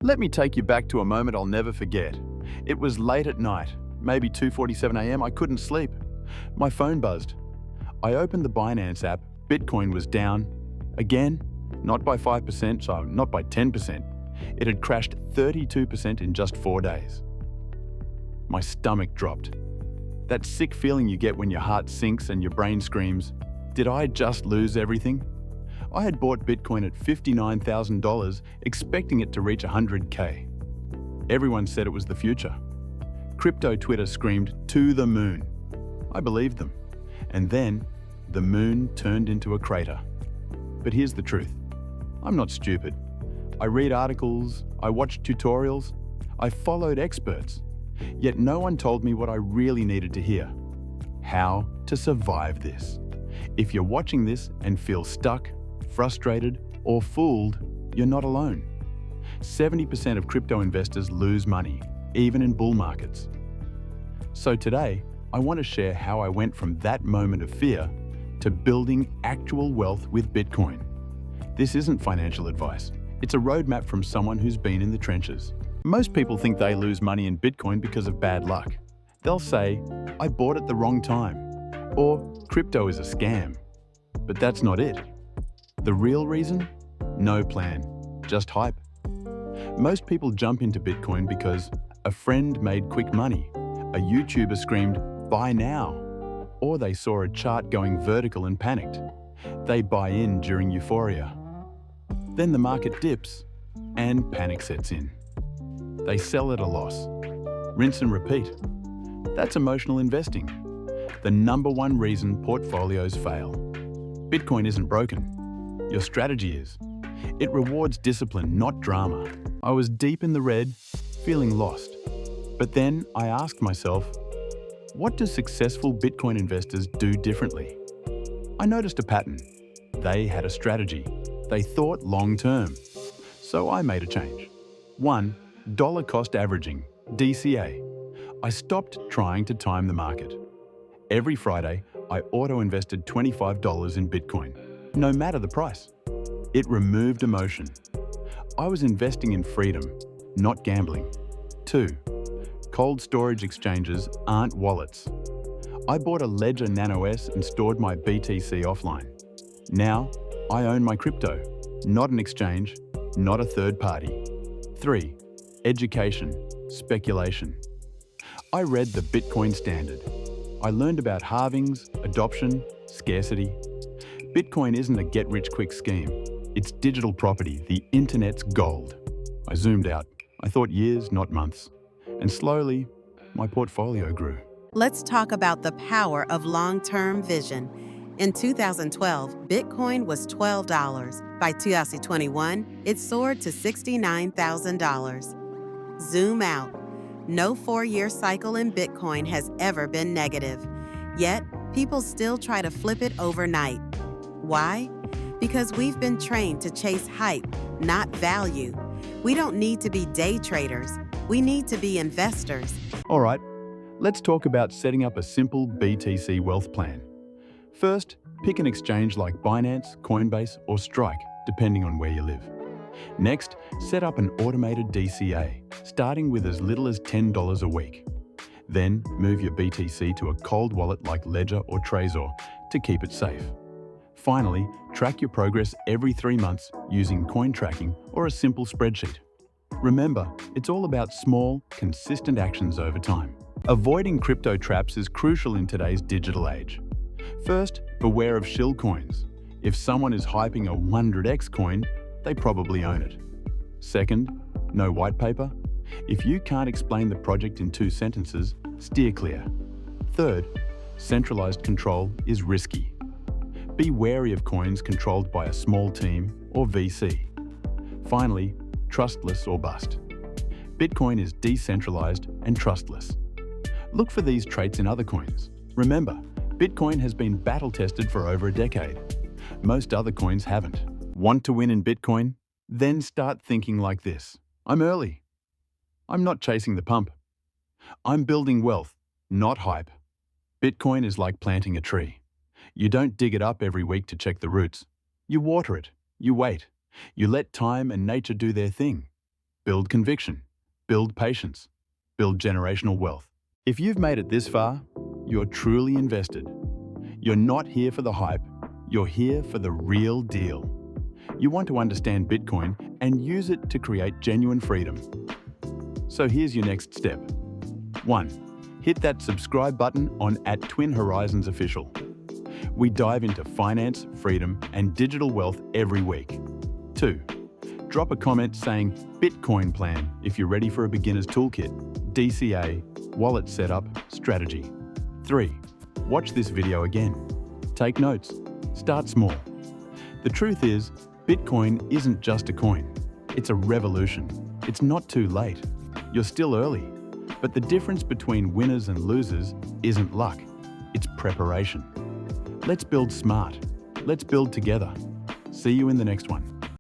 Let me take you back to a moment I'll never forget. It was late at night, maybe 2:47 a.m. I couldn't sleep. My phone buzzed. I opened the Binance app. Bitcoin was down. Again, not by 5%, so not by 10%. It had crashed 32% in just 4 days. My stomach dropped. That sick feeling you get when your heart sinks and your brain screams, "Did I just lose everything?" I had bought Bitcoin at $59,000, expecting it to reach 100K. Everyone said it was the future. Crypto Twitter screamed, "To the moon." I believed them. And then, the moon turned into a crater. But here's the truth. I'm not stupid. I read articles, I watched tutorials, I followed experts. Yet no one told me what I really needed to hear. How to survive this. If you're watching this and feel stuck, frustrated, or fooled, you're not alone. 70% of crypto investors lose money, even in bull markets. So today, I want to share how I went from that moment of fear to building actual wealth with Bitcoin. This isn't financial advice. It's a roadmap from someone who's been in the trenches. Most people think they lose money in Bitcoin because of bad luck. They'll say, "I bought it the wrong time," or "Crypto is a scam." But that's not it. The real reason? No plan, just hype. Most people jump into Bitcoin because a friend made quick money, a YouTuber screamed, "Buy now," or they saw a chart going vertical and panicked. They buy in during euphoria. Then the market dips and panic sets in. They sell at a loss. Rinse and repeat. That's emotional investing. The number one reason portfolios fail. Bitcoin isn't broken. Your strategy is. It rewards discipline, not drama. I was deep in the red, feeling lost. But then I asked myself, what do successful Bitcoin investors do differently? I noticed a pattern. They had a strategy. They thought long-term. So I made a change. 1. Dollar cost averaging, DCA. I stopped trying to time the market. Every Friday, I auto-invested $25 in Bitcoin, no matter the price. It removed emotion. I was investing in freedom, not gambling. 2. Cold storage exchanges aren't wallets. I bought a Ledger Nano S and stored my BTC offline. Now, I own my crypto, not an exchange, not a third party. 3. Education, speculation. I read the Bitcoin Standard. I learned about halvings, adoption, scarcity. Bitcoin isn't a get-rich-quick scheme. It's digital property, the internet's gold. I zoomed out. I thought years, not months. And slowly, my portfolio grew. Let's talk about the power of long-term vision. In 2012, Bitcoin was $12. By 2021, it soared to $69,000. Zoom out. No 4-year cycle in Bitcoin has ever been negative. Yet, people still try to flip it overnight. Why? Because we've been trained to chase hype, not value. We don't need to be day traders. We need to be investors. All right, let's talk about setting up a simple BTC wealth plan. First, pick an exchange like Binance, Coinbase, or Strike, depending on where you live. Next, set up an automated DCA, starting with as little as $10 a week. Then, move your BTC to a cold wallet like Ledger or Trezor to keep it safe. Finally, track your progress every 3 months using coin tracking or a simple spreadsheet. Remember, it's all about small, consistent actions over time. Avoiding crypto traps is crucial in today's digital age. First, beware of shill coins. If someone is hyping a 100x coin, they probably own it. Second, no white paper. If you can't explain the project in 2 sentences, steer clear. Third, centralized control is risky. Be wary of coins controlled by a small team or VC. Finally, trustless or bust. Bitcoin is decentralized and trustless. Look for these traits in other coins. Remember, Bitcoin has been battle-tested for over a decade. Most other coins haven't. Want to win in Bitcoin? Then start thinking like this. I'm early. I'm not chasing the pump. I'm building wealth, not hype. Bitcoin is like planting a tree. You don't dig it up every week to check the roots. You water it. You wait. You let time and nature do their thing. build conviction, build patience, build generational wealth. If you've made it this far, you're truly invested. You're not here for the hype, you're here for the real deal. You want to understand Bitcoin and use it to create genuine freedom. So here's your next step. 1. Hit that subscribe button on @TwinHorizonsOfficial. We dive into finance, freedom, and digital wealth every week. 2. Drop a comment saying Bitcoin plan if you're ready for a beginner's toolkit, DCA, wallet setup, strategy. 3. Watch this video again. Take notes. Start small. The truth is, Bitcoin isn't just a coin. It's a revolution. It's not too late. You're still early. But the difference between winners and losers isn't luck. It's preparation. Let's build smart. Let's build together. See you in the next one.